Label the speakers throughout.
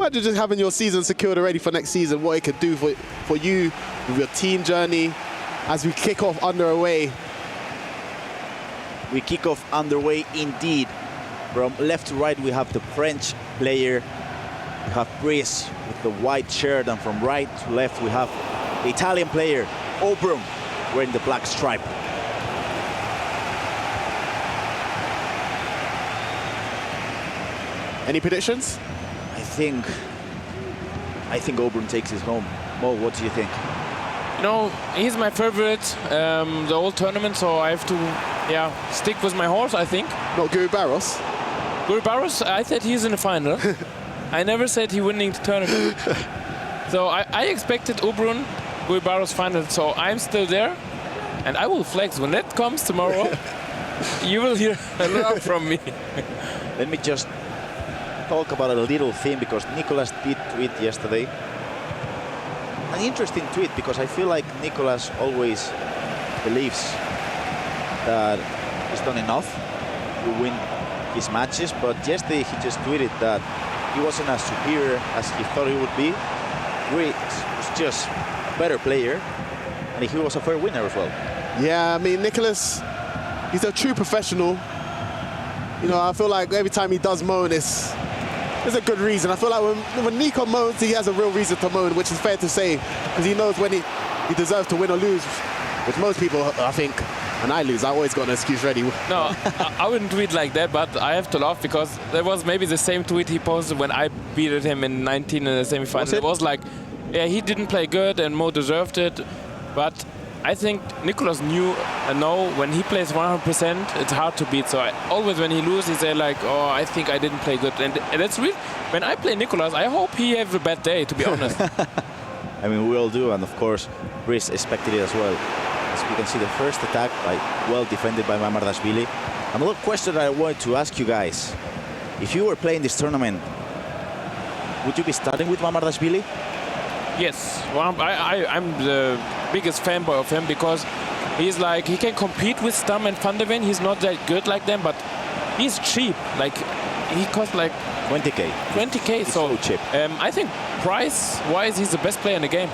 Speaker 1: Imagine just having your season secured already for next season, what it could do for you with your team journey as we kick off underway.
Speaker 2: We kick off underway indeed. From left to right, we have the French player. We have Brice with the white shirt, and from right to left, we have the Italian player, Obrun, wearing the black stripe.
Speaker 1: Any predictions?
Speaker 2: I think Obrun takes his home. Mo, what do you think?
Speaker 3: You know, he's my favorite the whole tournament, so I have to, stick with my horse, I think.
Speaker 1: Not Guru Barros?
Speaker 3: Guru Barros, I said he's in the final. I never said he winning the tournament. So I expected Obrun, Guru Barros final, so I'm still there. And I will flex. When that comes tomorrow, you will hear a lot from me.
Speaker 2: Let me just talk about a little thing, because Nicolas did tweet yesterday. An interesting tweet, because I feel like Nicolas always believes that he's done enough to win his matches, but yesterday he just tweeted that he wasn't as superior as he thought he would be. Brice was just a better player, and he was a fair winner as well.
Speaker 1: Yeah, I mean, Nicolas, he's a true professional. You know, I feel like every time he does moan, there's a good reason. I feel like when Nico moans, he has a real reason to moan, which is fair to say, because he knows when he deserves to win or lose, which most people, I think, when I lose, I always got an excuse ready.
Speaker 3: No, I wouldn't tweet like that, but I have to laugh, because there was maybe the same tweet he posted when I beat him in 19 in the semi-final. It was like, yeah, he didn't play good and Mo deserved it, but I think Nicolas know when he plays 100%, it's hard to beat. So always when he loses, he say like, oh, I think I didn't play good. And that's real. When I play Nicolas, I hope he have a bad day, to be honest.
Speaker 2: I mean, we all do, and of course, Brice expected it as well. As we can see, the first attack well defended by Mamardashvili. Another question that I wanted to ask you guys: if you were playing this tournament, would you be starting with Mamardashvili?
Speaker 3: Yes, well, I'm the biggest fanboy of him, because he's like, he can compete with Stam and Van de Ven. He's not that good like them, but he's cheap. Like, he costs like
Speaker 2: 20k.
Speaker 3: 20k, so
Speaker 2: cheap.
Speaker 3: I think price-wise, he's the best player in the game.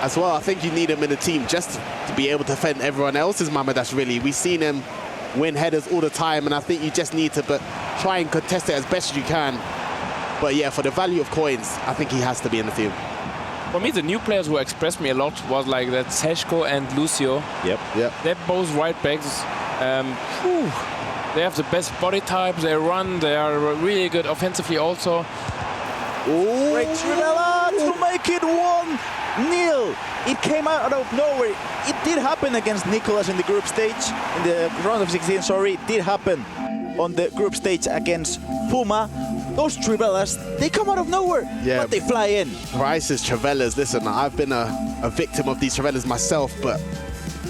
Speaker 1: As well, I think you need him in the team just to be able to defend everyone else's Mamardashvili. We've seen him win headers all the time, and I think you just need to try and contest it as best as you can. But yeah, for the value of coins, I think he has to be in the team.
Speaker 3: For me, the new players who expressed me a lot was like that Seshko and Lucio.
Speaker 2: Yep.
Speaker 3: They're both right backs. They have the best body type. They run. They are really good offensively also.
Speaker 2: Ooh. Great Trivela to make it 1-0. It came out of nowhere. It did happen against Nicolas in the group stage, in the round of 16. Sorry, it did happen on the group stage against Puma. Those Trivelas, they come out of nowhere, but they fly in.
Speaker 1: Brice's Trivelas, listen, I've been a victim of these Trivelas myself, but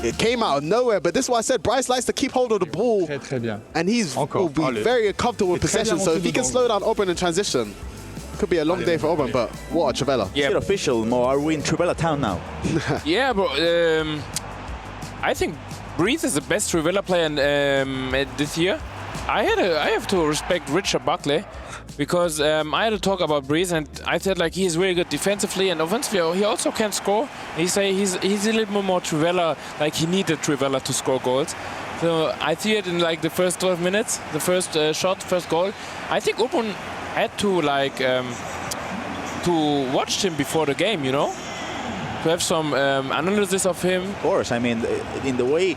Speaker 1: it came out of nowhere. But this is why I said Brice likes to keep hold of the ball, and will be very comfortable with possession. So if he can slow down Obrun in transition, could be a long day for Obrun, but what a Trivela.
Speaker 2: Yeah. Is it official, Mo? Are we in Trivela town now?
Speaker 3: Yeah, bro. I think Brice is the best Trivela player this year. I have to respect Richard Buckley, because I had to talk about Brice, and I said like he is really good defensively and offensively. He also can score. He say he's a little bit more Trivela, like he needed Trivela to score goals. So I see it in like the first 12 minutes, the first shot, first goal. I think Obrun had to like to watch him before the game, you know, to have some analysis of him.
Speaker 2: Of course, I mean, in the way.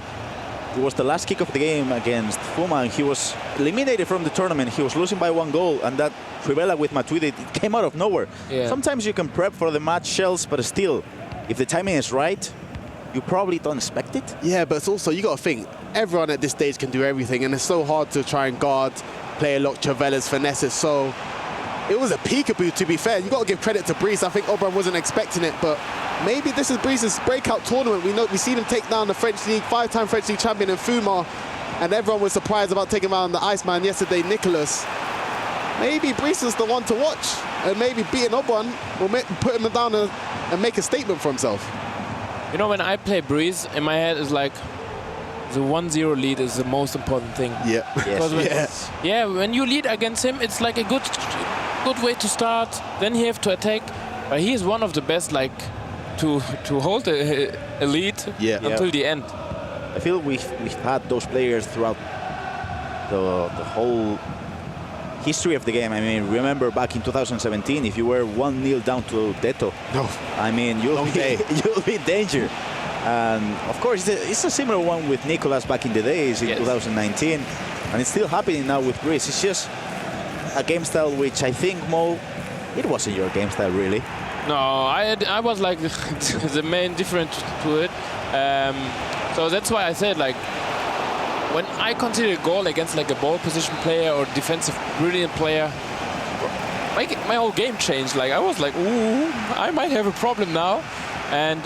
Speaker 2: It was the last kick of the game against Puma, and he was eliminated from the tournament. He was losing by 1 goal, and that Trivela with Matuidi, it came out of nowhere. Yeah. Sometimes you can prep for the match shells, but still, if the timing is right, you probably don't expect it.
Speaker 1: Yeah, but it's also, you got to think, everyone at this stage can do everything, and it's so hard to try and guard, play a lot Trivelas, finesses. So it was a peekaboo, to be fair. You got to give credit to Brice. I think Obrun wasn't expecting it, but maybe this is Brice's breakout tournament. We've seen him take down the French League, 5-time French League champion in Fuma, and everyone was surprised about taking down the Iceman yesterday, Nicolas. Maybe Brice is the one to watch, and maybe beating Obrun will put him down and make a statement for himself.
Speaker 3: You know, when I play Brice, in my head is like, the 1-0 lead is the most important thing.
Speaker 1: Yeah.
Speaker 3: Yes. Yeah, when you lead against him, it's like a good good way to start. Then he have to attack. But he is one of the best, like, to hold a lead until the end.
Speaker 2: I feel we've had those players throughout the whole history of the game. I mean, remember back in 2017, if you were 1-0 down to Deto, I mean, you'll be in danger. And of course, it's a similar one with Nicolas back in the days in 2019, and it's still happening now with Brice. It's just a game style which I think, Mo, it wasn't your game style really.
Speaker 3: No, I was like the main difference to it. So that's why I said, like, when I consider a goal against like a ball position player or defensive brilliant player, my whole game changed. Like, I was like, ooh, I might have a problem now. And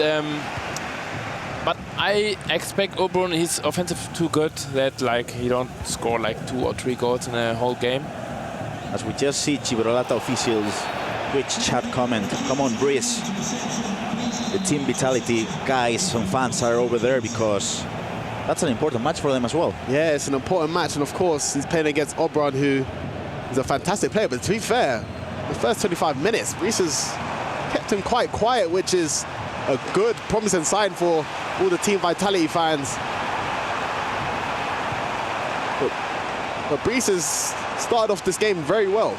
Speaker 3: but I expect Obrun, he's offensive too good that like he don't score like 2 or 3 goals in a whole game.
Speaker 2: As we just see Gibraltar officials Twitch chat comment, come on Brice. The team vitality guys and fans are over there because that's an important match for them as well.
Speaker 1: Yeah, it's an important match, and of course he's playing against Obrun, who is a fantastic player. But to be fair, the first 25 minutes, Brice has kept him quite quiet, which is a good, promising sign for all the team vitality fans. But Brice has started off this game very well.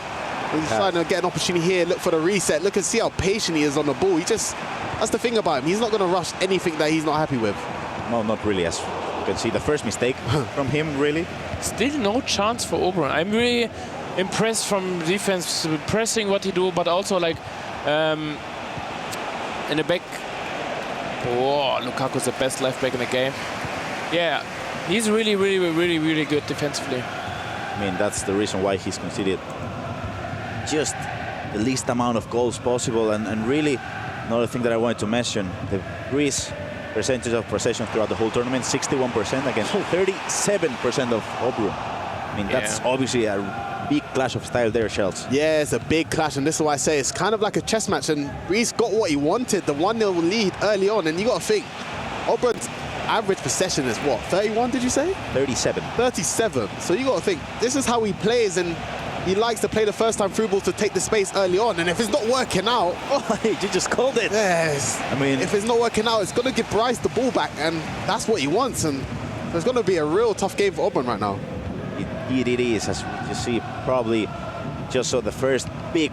Speaker 1: He's trying to get an opportunity here, look for the reset, look and see how patient he is on the ball. That's the thing about him. He's not going to rush anything that he's not happy with.
Speaker 2: No, not really. As you can see, the first mistake from him, really.
Speaker 3: Still no chance for Obrun. I'm really impressed from defense, pressing what he do, but also like in the back. Oh, Lukaku's the best left back in the game. Yeah, he's really, really, really, really good defensively.
Speaker 2: I mean, that's the reason why he's conceded just the least amount of goals possible. And really, another thing that I wanted to mention, the Brice percentage of possession throughout the whole tournament, 61% against 37% of Obrun. I mean, that's obviously a big clash of style there, Shells.
Speaker 1: Yeah, it's a big clash, and this is why I say it's kind of like a chess match, and Brice got what he wanted, the 1-0 lead early on, and you got to think, Obrun's average possession is what, 31 did you say?
Speaker 2: 37.
Speaker 1: 37. So you got to think, this is how he plays, and he likes to play the first time through ball to take the space early on, and if it's not working out...
Speaker 2: Oh, you just called it.
Speaker 1: Yes.
Speaker 2: I mean...
Speaker 1: If it's not working out, it's going to give Brice the ball back, and that's what he wants, and there's going to be a real tough game for Obrun right now.
Speaker 2: It is, as you see, probably just saw the first big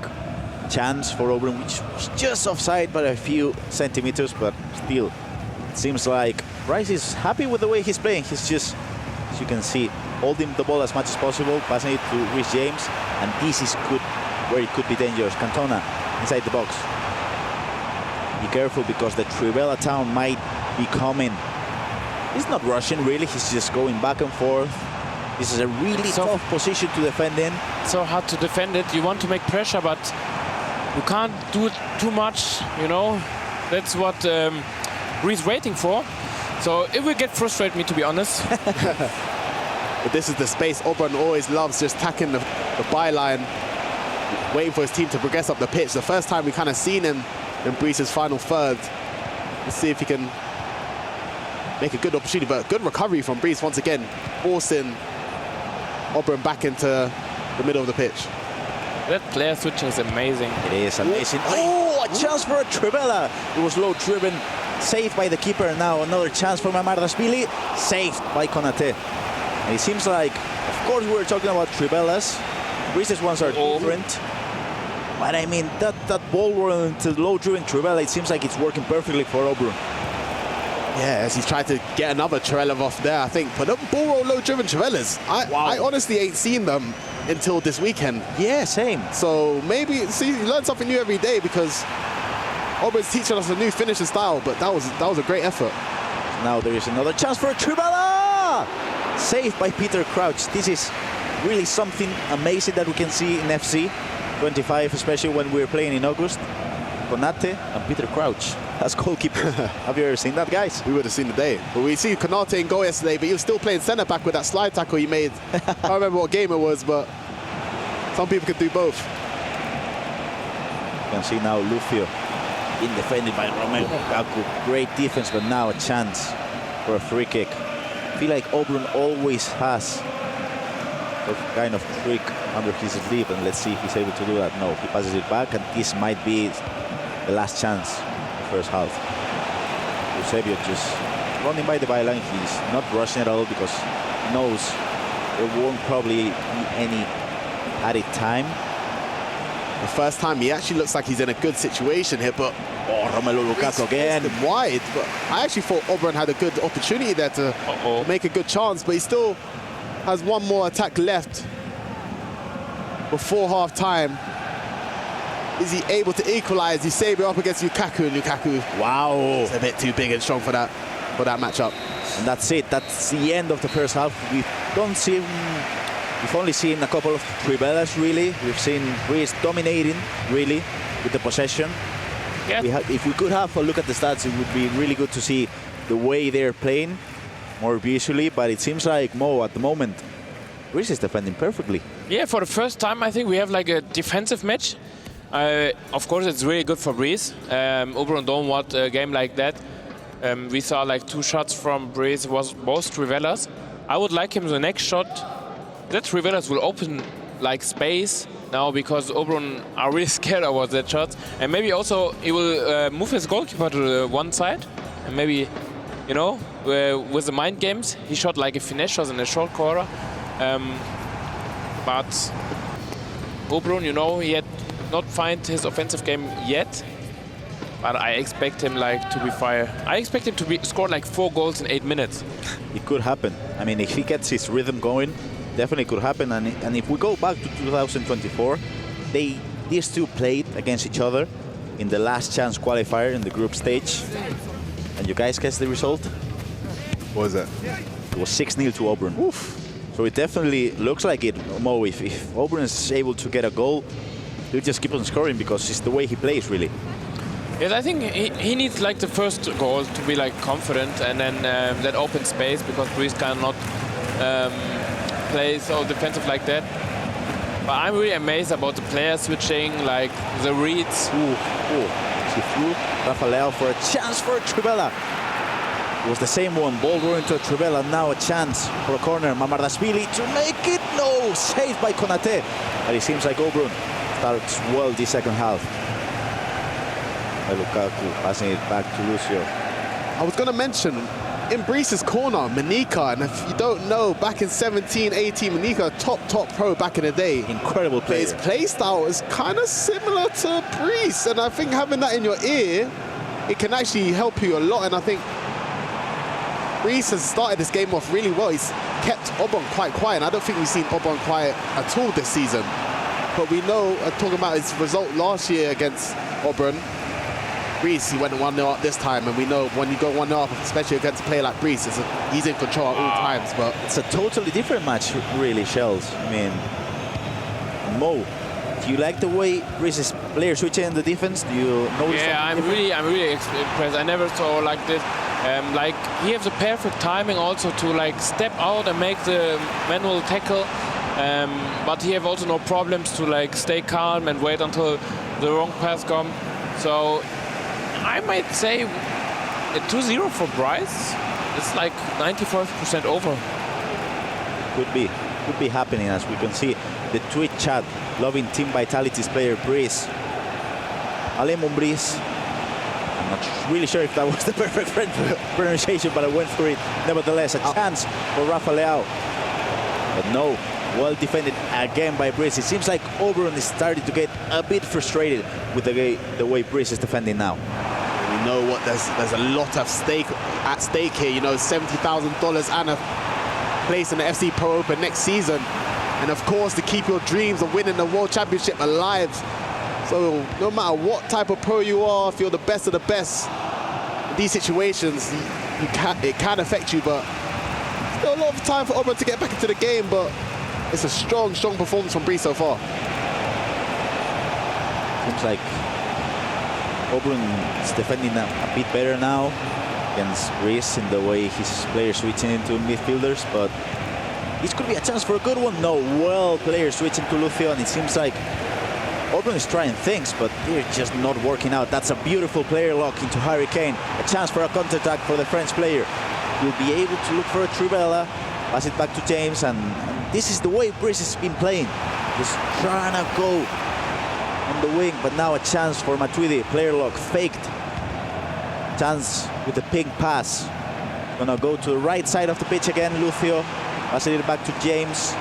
Speaker 2: chance for Obrun, which was just offside by a few centimeters, but still, it seems like Brice is happy with the way he's playing. He's just, as you can see, holding the ball as much as possible, passing it to Reece James, and this is good, where it could be dangerous. Cantona inside the box. Be careful because the Trivela town might be coming. He's not rushing really, he's just going back and forth. This is a really tough position to defend in.
Speaker 3: So hard to defend it. You want to make pressure, but you can't do it too much, you know. That's what Brice waiting for. So it will get frustrate me, to be honest.
Speaker 1: But this is the space Obrun always loves, just tacking the byline, waiting for his team to progress up the pitch. The first time we kind of seen him in Brice's final third. Let's see if he can make a good opportunity, but good recovery from Brice once again, forcing Obrun back into the middle of the pitch.
Speaker 3: That player switching is amazing.
Speaker 2: It is amazing. Oh, a chance for a Trivela. It was low driven, saved by the keeper. Now another chance for Mamardashvili, saved by Konate. And it seems like, of course, we were talking about Trivelas. Brice's ones are different. But I mean, that ball run to low-driven Trivela, it seems like it's working perfectly for Obrun.
Speaker 1: Yeah, as he's tried to get another Trivela off there, I think. But the ball roll low-driven Trivelas, I honestly ain't seen them until this weekend.
Speaker 2: Yeah, same.
Speaker 1: So maybe, see, you learn something new every day, because Obrun's teaching us a new finishing style, but that was a great effort.
Speaker 2: Now there is another chance for Trivela! Saved by Peter Crouch. This is really something amazing that we can see in FC 25, especially when we're playing in August. Konate and Peter Crouch as goalkeepers. Have you ever seen that, guys?
Speaker 1: We would have seen the day. But we see Konate in goal yesterday, but he was still playing centre-back with that slide tackle he made. I don't remember what game it was, but some people could do both.
Speaker 2: You can see now Luffio being defended by Romelu Lukaku. Great defense, but now a chance for a free kick. I feel like Obrun always has kind of trick under his sleeve, and let's see if he's able to do that. No, he passes it back, and this might be the last chance in the first half. Eusebio just running by the byline. He's not rushing at all because he knows there won't probably be any added time.
Speaker 1: The first time he actually looks like he's in a good situation here, but
Speaker 2: Romelu Lukaku again.
Speaker 1: Wide, but I actually thought Obrun had a good opportunity there to make a good chance, but he still has one more attack left before half time. Is he able to equalize? Eusebio up against Lukaku, and Lukaku,
Speaker 2: wow,
Speaker 1: it's a bit too big and strong for that matchup.
Speaker 2: And that's it. That's the end of the first half. We've only seen a couple of trivelas, really. We've seen Brice dominating, really, with the possession.
Speaker 3: Yeah.
Speaker 2: If we could have a look at the stats, it would be really good to see the way they're playing more visually. But it seems like Mo, at the moment, Brice is defending perfectly.
Speaker 3: Yeah, for the first time, I think we have like a defensive match. Of course, it's really good for Brice. Obrun don't want a game like that. We saw like 2 shots from Brice, was both trivelas. I would like him the next shot. That trivelas will open like space now, because Obrun are really scared about that shot. And maybe also he will move his goalkeeper to the one side. And maybe, you know, with the mind games, he shot like a finesse shot in a short corner. But Obrun, you know, he had not find his offensive game yet. But I expect him like to be fire. I expect him to score like 4 goals in 8 minutes.
Speaker 2: It could happen. I mean, if he gets his rhythm going, definitely could happen. And if we go back to 2024, these two played against each other in the last chance qualifier in the group stage. And you guys guess the result?
Speaker 1: What was it?
Speaker 2: It was 6-0 to Obrun.
Speaker 1: Oof.
Speaker 2: So it definitely looks like it, Mo. If Obrun is able to get a goal, he'll just keep on scoring because it's the way he plays, really.
Speaker 3: Yes, I think he needs like the first goal to be like confident, and then that open space, because Brice cannot play so defensive like that. But I'm really amazed about the player switching, like the reads.
Speaker 2: He threw Rafael for a chance for a trivela. It was the same one, ball going to a trivela, now a chance for a corner. Mamardashvili to make it, no, saved by Konate. But it seems like Obrun starts well the second half. Lukaku passing it back to Lucio.
Speaker 1: I was going to mention, in Brice's corner, Manika, and if you don't know, back in 17, 18, Manika, top pro back in the day.
Speaker 2: Incredible player.
Speaker 1: His play style is kind of similar to Brice, and I think having that in your ear, it can actually help you a lot. And I think Brice has started this game off really well. He's kept Obrun quite quiet, and I don't think we've seen Obrun quiet at all this season. But we know, talking about his result last year against Obrun, Brice, he went 1-0 up this time, and we know when you go 1-0 up, especially against a player like Brice, he's in control at all times. But
Speaker 2: it's a totally different match, really, Shells. I mean, Mo, do you like the way Brice's player switching in the defense? Do you notice?
Speaker 3: Yeah, I'm really impressed. I never saw like this. Like he has the perfect timing also to like step out and make the manual tackle. But he have also no problems to like stay calm and wait until the wrong pass comes. So I might say a 2-0 for Brice. It's like 95% over.
Speaker 2: Could be happening, as we can see the tweet chat loving Team Vitality's player Brice. Alemon Brice. I'm not really sure if that was the perfect pronunciation, but I went for it. Nevertheless, a chance for Rafa Leao. But no, well defended again by Brice. It seems like Obrun is starting to get a bit frustrated with the way Brice is defending now.
Speaker 1: we know what there's a lot of at stake here. You know, $70,000 and a place in the FC Pro Open next season. And of course, to keep your dreams of winning the World Championship alive. So no matter what type of pro you are, if you're the best of the best, in these situations, it can affect you, but still a lot of time for Obrun to get back into the game, but it's a strong performance from Brice so far.
Speaker 2: Seems like Obrun is defending a bit better now against Brice in the way his players switching into midfielders, but this could be a chance for a good one. No, well, players switching to Lucio, and it seems like Obrun is trying things, but they're just not working out. That's a beautiful player lock into Harry Kane. A chance for a counter-attack for the French player. He'll be able to look for a trivela. Pass it back to James, and this is the way Brice has been playing. Just trying to go on the wing, but now a chance for Matuidi. Player lock, faked. Chance with the pink pass. Gonna go to the right side of the pitch again, Lucio. Passing it back to James.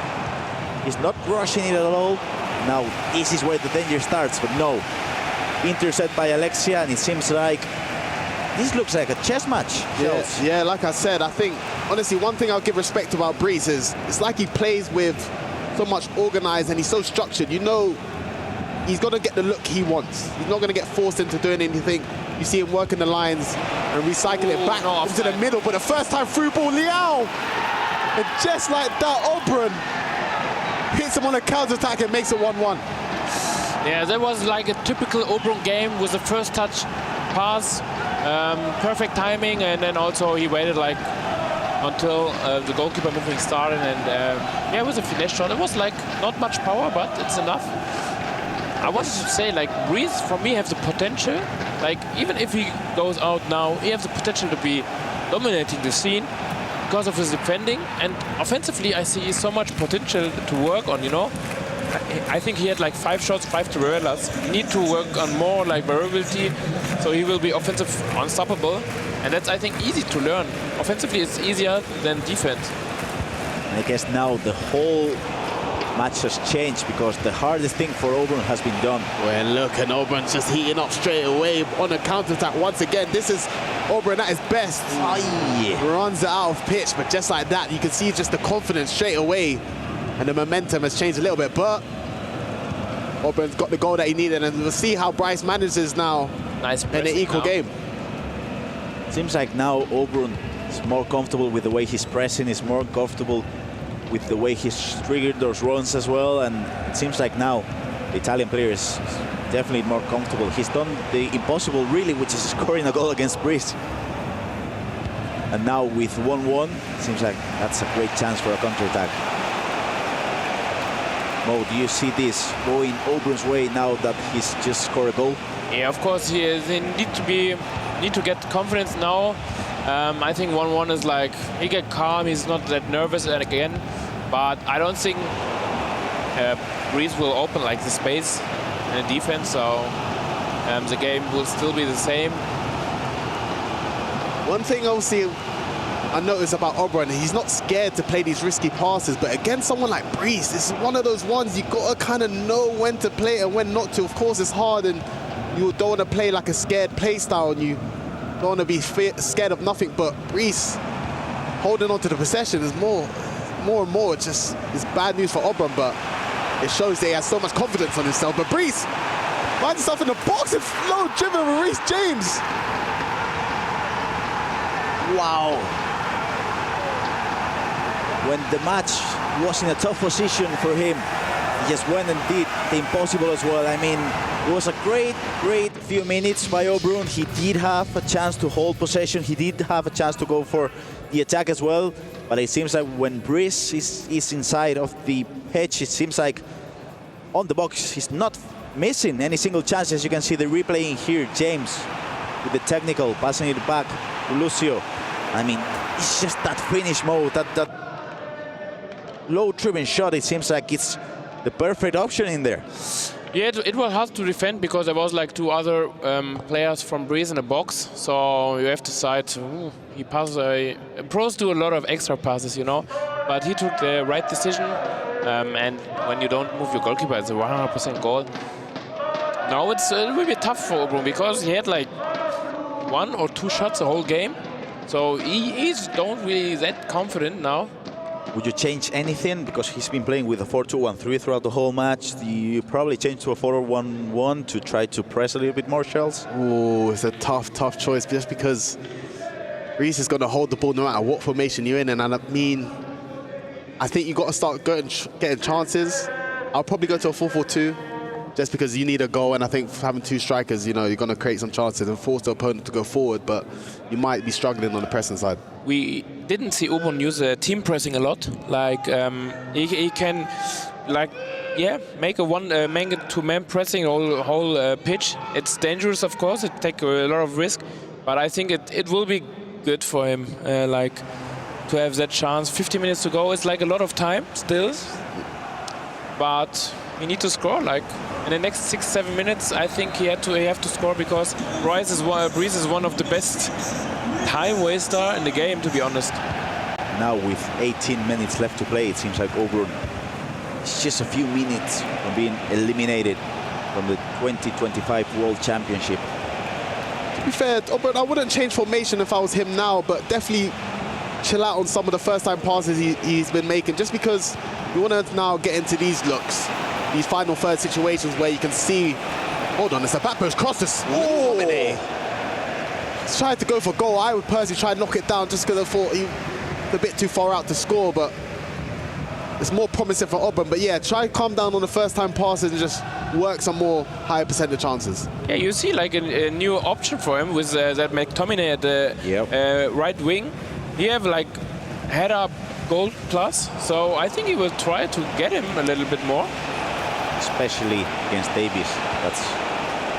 Speaker 2: He's not rushing it at all. Now this is where the danger starts, but no. Intercept by Alexia, and it seems like this looks like a chess match.
Speaker 1: Yeah, like I said, I think, honestly, one thing I'll give respect about Brice is it's like he plays with so much organized and he's so structured. You know, he's got to get the look he wants. He's not going to get forced into doing anything. You see him working the lines and recycle it back into the middle, but the first time through ball, Liao! And just like that, Obrun hits him on a counter-attack and makes it 1-1.
Speaker 3: Yeah, that was like a typical Obrun game with the first touch pass, perfect timing, and then also he waited like until the goalkeeper moving started, and yeah, it was a finesse shot. It was like not much power, but it's enough. I wanted to say, like, Brice for me has the potential, like even if he goes out now, he has the potential to be dominating the scene because of his defending, and offensively I see so much potential to work on, you know. I think he had like 5 shots, 5 Tarelas. He need to work on more like variability, so he will be offensive unstoppable. And that's, I think, easy to learn. Offensively, it's easier than defense.
Speaker 2: I guess now the whole match has changed because the hardest thing for Obrun has been done.
Speaker 1: Well, look, and Obrun's just heating up straight away on a counter-attack once again. This is Obrun at his best. Runs it out of pitch, but just like that, you can see just the confidence straight away. And the momentum has changed a little bit, but Obrun's got the goal that he needed, and we'll see how Brice manages now in an equal game.
Speaker 2: Seems like now Obrun is more comfortable with the way he's pressing, is more comfortable with the way he's triggered those runs as well, and it seems like now the Italian player is definitely more comfortable. He's done the impossible, really, which is scoring a goal against Brice. And now with 1-1, it seems like that's a great chance for a counter-attack. Mo, do you see this going Obrun's way now that he's just scored a goal?
Speaker 3: Yeah, of course, they need to get confidence now. I think 1-1 is like, he get calm, he's not that nervous again, but I don't think Brice will open like the space in the defense, so the game will still be the same.
Speaker 1: One thing obviously I noticed about Obrun, he's not scared to play these risky passes, but against someone like Brice, this is one of those ones you got to kind of know when to play and when not to. Of course, it's hard, and you don't want to play like a scared play style, and you don't want to be scared of nothing, but Brice holding on to the possession is more and more just it's bad news for Obrun, but it shows that he has so much confidence on himself. But Brice finds himself in the box and flow driven with Reece James. Wow.
Speaker 2: When the match was in a tough position for him, he just went and did the impossible as well. I mean, it was a great few minutes by Obrun. He did have a chance to hold possession. He did have a chance to go for the attack as well. But it seems like when Brice is inside of the pitch, it seems like on the box, he's not missing any single chance. As you can see the replaying here, James with the technical, passing it back to Lucio. I mean, it's just that finish mode, that low-driven shot. It seems like it's the perfect option in there.
Speaker 3: Yeah, it was hard to defend because there was like 2 other players from Brice in the box, so you have to decide. He passes. Pros do a lot of extra passes, you know, but he took the right decision. And when you don't move your goalkeeper, it's a 100% goal. Now it will be tough for Obrun because he had like 1 or 2 shots the whole game, so he's don't really that confident now.
Speaker 2: Would you change anything? Because he's been playing with a 4-2-1-3 throughout the whole match. Do you probably change to a 4-1-1 to try to press a little bit more, Shells?
Speaker 1: Oh, it's a tough choice just because Brice is going to hold the ball no matter what formation you're in. And I mean, I think you've got to start getting chances. I'll probably go to a 4-4-2 just because you need a goal. And I think having 2 strikers, you know, you're going to create some chances and force the opponent to go forward. But you might be struggling on the pressing side.
Speaker 3: We didn't see Obrun use team pressing a lot. Like he can, like, yeah, make a man-to-man pressing whole pitch. It's dangerous, of course. It takes a lot of risk, but I think it will be good for him. Like to have that chance. 50 minutes to go. It's like a lot of time still. But we need to score. Like in the next 6-7 minutes, I think he have to score, because Brice is one of the best time waster in the game, to be honest.
Speaker 2: Now with 18 minutes left to play, it seems like Obrun is just a few minutes from being eliminated from the 2025 World Championship.
Speaker 1: To be fair, Obrun, I wouldn't change formation if I was him now, but definitely chill out on some of the first-time passes he's been making, just because you want to now get into these looks, these final third situations where you can see, hold on, it's a back post cross to He's tried to go for goal. I would personally try and knock it down just because I thought he was a bit too far out to score, but it's more promising for Obrun. But yeah, try and calm down on the first-time passes and just work some more higher percentage chances.
Speaker 3: Yeah, you see like a new option for him with that McTominay at the right wing. He have like header goal plus, so I think he will try to get him a little bit more.
Speaker 2: Especially against Davies. That's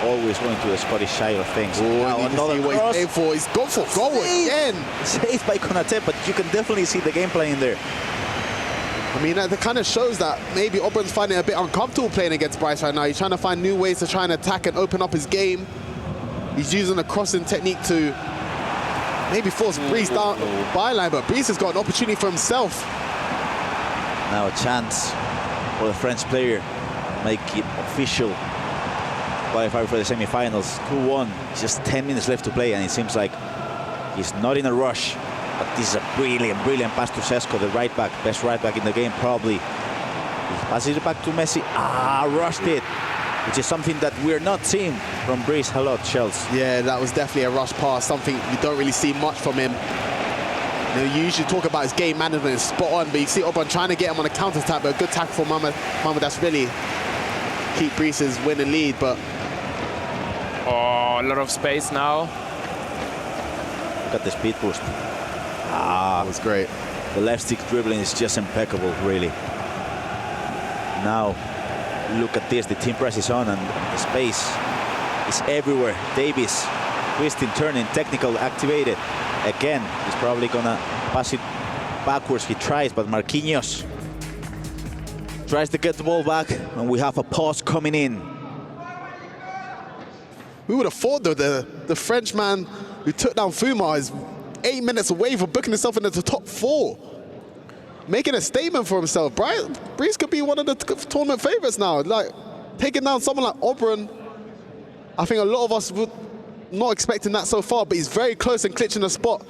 Speaker 2: always going to the Scottish side of things.
Speaker 1: Now another cross. He's gone for goal again.
Speaker 2: Saved by Konate, but you can definitely see the game plan in there.
Speaker 1: I mean, that kind of shows that maybe Obrun's finding it a bit uncomfortable playing against Brice right now. He's trying to find new ways to try and attack and open up his game. He's using a crossing technique to maybe force Brice down byline, but Brice has got an opportunity for himself.
Speaker 2: Now a chance for the French player, make it official. Qualify for the semi-finals. 2-1, just 10 minutes left to play, and it seems like he's not in a rush. But this is a brilliant pass to Sesko, the right back, best right back in the game probably. He passes it back to Messi. Rushed it, which is something that we're not seeing from Brice a lot, Shells.
Speaker 1: Yeah, that was definitely a rush pass, something you don't really see much from him. You know, you usually talk about his game management, it's spot on, but you see Obrun trying to get him on a counter-attack, but a good tackle for Mamadou really keep Brice's winning lead, but...
Speaker 3: Oh, a lot of space now.
Speaker 2: Look at the speed boost.
Speaker 1: That was great.
Speaker 2: The left stick dribbling is just impeccable, really. Now, look at this, the team press is on and the space is everywhere. Davies, twisting, turning, technical, activated. Again, he's probably gonna pass it backwards. He tries, but Marquinhos tries to get the ball back, and we have a pause coming in.
Speaker 1: We would have thought, though, the Frenchman who took down Fuma is 8 minutes away from booking himself into the top 4. Making a statement for himself. Brice could be one of the tournament favorites now. Like, taking down someone like Obrun, I think a lot of us would not expecting that so far, but he's very close and clinching a spot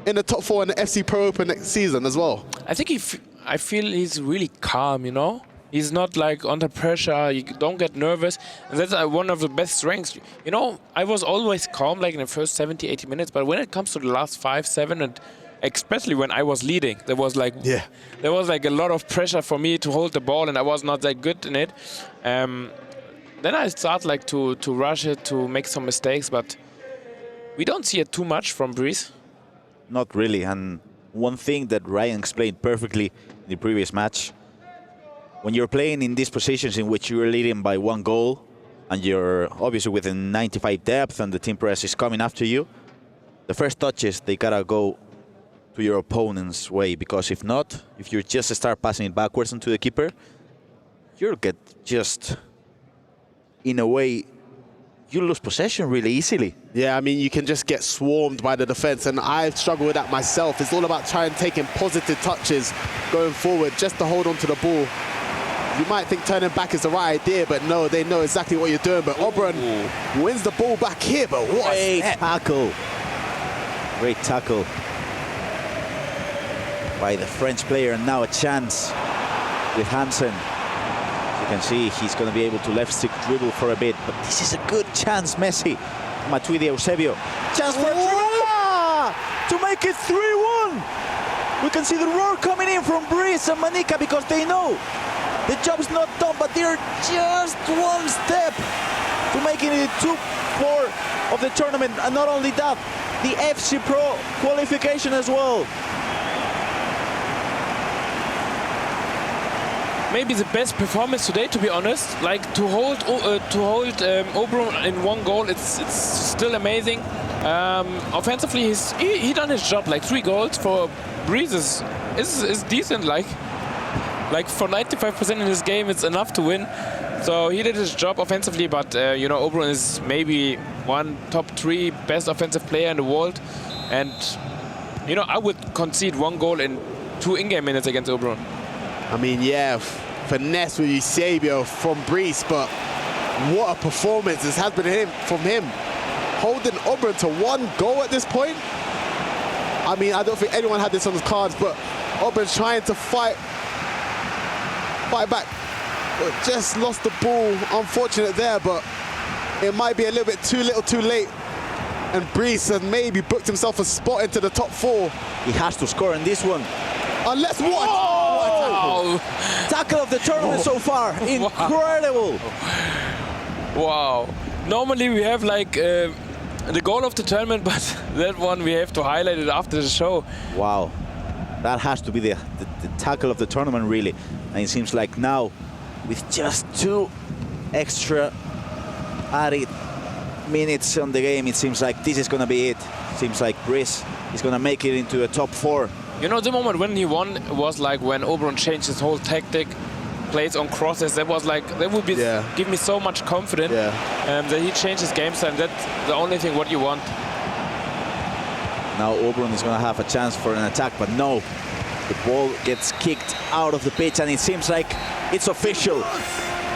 Speaker 1: in the top 4 in the FC Pro Open next season as well.
Speaker 3: I think I feel he's really calm, you know? He's not like under pressure, you don't get nervous. And that's one of the best strengths. You know, I was always calm like in the first 70, 80 minutes, but when it comes to the last 5, 7, and especially when I was leading, there was like a lot of pressure for me to hold the ball, and I was not that good in it. Then I start like to rush it, to make some mistakes, but we don't see it too much from Brice.
Speaker 2: Not really, and one thing that Ryan explained perfectly in the previous match, when you're playing in these positions in which you're leading by 1 goal, and you're obviously within 95 depth and the team press is coming after you, the first touches, they gotta go to your opponent's way, because if not, if you just start passing it backwards into the keeper, you'll get just, in a way, you lose possession really easily.
Speaker 1: Yeah, I mean, you can just get swarmed by the defense, and I've struggled with that myself. It's all about trying taking positive touches going forward just to hold on to the ball. You might think turning back is the right idea, but no, they know exactly what you're doing. But Obrun wins the ball back here, but what
Speaker 2: a tackle. Great tackle by the French player, and now a chance with Hansen. You can see he's going to be able to left stick dribble for a bit, but this is a good chance. Messi, Matuidi, Eusebio, chance for to make it 3-1. We can see the roar coming in from Brice and Manica, because they know the job's not done, but they're just 1 step to making it 2-4 of the tournament. And not only that, the FC Pro qualification as well.
Speaker 3: Maybe the best performance today, to be honest. Like to hold Obrun in 1 goal, it's still amazing. Offensively, he done his job. Like 3 goals for Brice is decent. Like for 95% in this game, it's enough to win. So he did his job offensively, but you know, Obrun is maybe one top 3 best offensive player in the world, and you know, I would concede 1 goal in 2 in-game minutes against Obrun.
Speaker 1: I mean, yeah, finesse with Eusebio from Brice, but what a performance this has been from him. Holding Obrun to 1 goal at this point. I mean, I don't think anyone had this on his cards, but Obrun's trying to fight back. But just lost the ball. Unfortunate there, but it might be a little bit too little too late. And Brice has maybe booked himself a spot into the top 4.
Speaker 2: He has to score in this one.
Speaker 1: Unless what?
Speaker 3: Oh!
Speaker 2: Tackle of the tournament so far. Incredible.
Speaker 3: Wow. Normally we have like the goal of the tournament, but that one we have to highlight it after the show.
Speaker 2: Wow. That has to be the tackle of the tournament, really. And it seems like now, with just 2 extra added minutes on the game, it seems like this is going to be it. Seems like Brice is going to make it into a top 4.
Speaker 3: You know, the moment when he won was like when Obrun changed his whole tactic, plays on crosses. That was like, that would be give me so much confidence that he changed his game style. That's the only thing what you want.
Speaker 2: Now Obrun is going to have a chance for an attack, but no. The ball gets kicked out of the pitch, and it seems like it's official.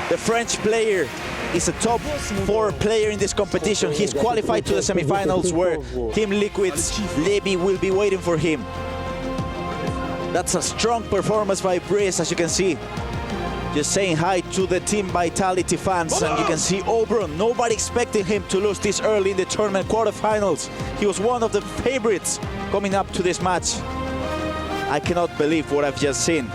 Speaker 2: The French player is a top 4 player in this competition. He's qualified to the semifinals where Team Liquid's Levy will be waiting for him. That's a strong performance by Brice, as you can see. Just saying hi to the Team Vitality fans, and you can see Obrun. Nobody expected him to lose this early in the tournament quarterfinals. He was one of the favorites coming up to this match. I cannot believe what I've just seen.